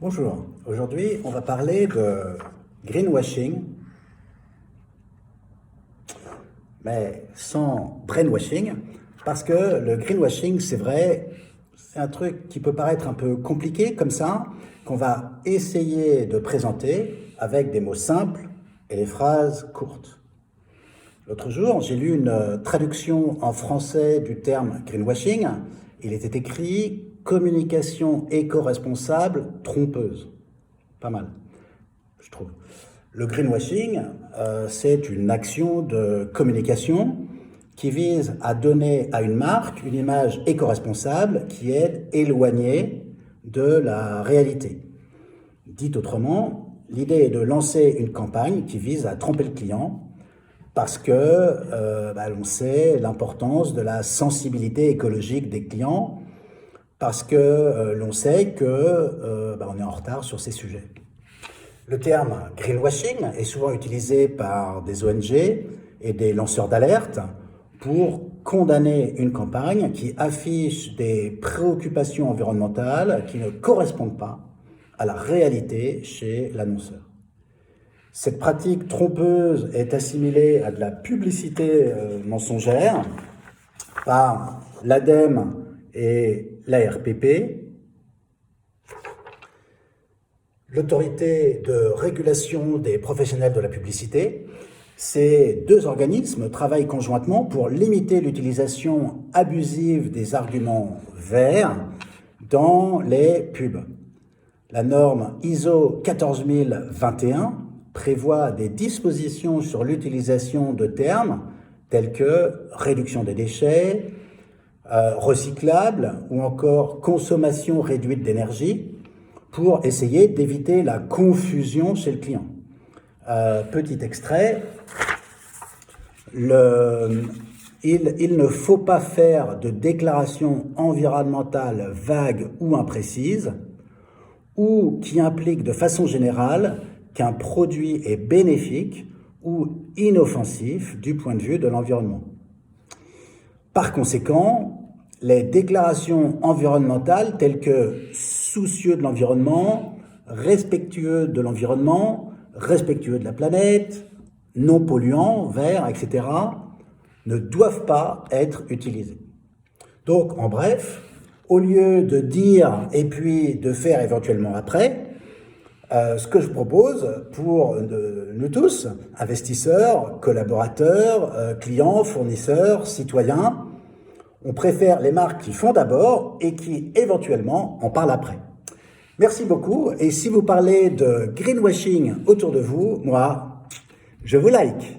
Bonjour, aujourd'hui on va parler de greenwashing, mais sans brainwashing, parce que le greenwashing, c'est vrai, c'est un truc qui peut paraître un peu compliqué comme ça, qu'on va essayer de présenter avec des mots simples et des phrases courtes. L'autre jour, j'ai lu une traduction en français du terme greenwashing. Il était écrit « communication éco-responsable trompeuse ». Pas mal, je trouve. Le greenwashing, c'est une action de communication qui vise à donner à une marque une image éco-responsable qui est éloignée de la réalité. Dit autrement, l'idée est de lancer une campagne qui vise à tromper le client parce que l'on sait l'importance de la sensibilité écologique des clients, parce que l'on sait que on est en retard sur ces sujets. Le terme greenwashing est souvent utilisé par des ONG et des lanceurs d'alerte pour condamner une campagne qui affiche des préoccupations environnementales qui ne correspondent pas à la réalité chez l'annonceur. Cette pratique trompeuse est assimilée à de la publicité mensongère par l'ADEME et l'ARPP, l'autorité de régulation des professionnels de la publicité. Ces deux organismes travaillent conjointement pour limiter l'utilisation abusive des arguments verts dans les pubs. La norme ISO 14021 prévoit des dispositions sur l'utilisation de termes tels que réduction des déchets, recyclable ou encore consommation réduite d'énergie pour essayer d'éviter la confusion chez le client. Petit extrait, il ne faut pas faire de déclaration environnementale vague ou imprécise ou qui implique de façon générale qu'un produit est bénéfique ou inoffensif du point de vue de l'environnement. Par conséquent, les déclarations environnementales telles que soucieux de l'environnement, respectueux de l'environnement, respectueux de la planète, non polluants, verts, etc., ne doivent pas être utilisées. Donc, en bref, au lieu de dire et puis de faire éventuellement après, ce que je propose pour nous tous, investisseurs, collaborateurs, clients, fournisseurs, citoyens, on préfère les marques qui font d'abord et qui éventuellement en parlent après. Merci beaucoup, et si vous parlez de greenwashing autour de vous, moi, je vous like.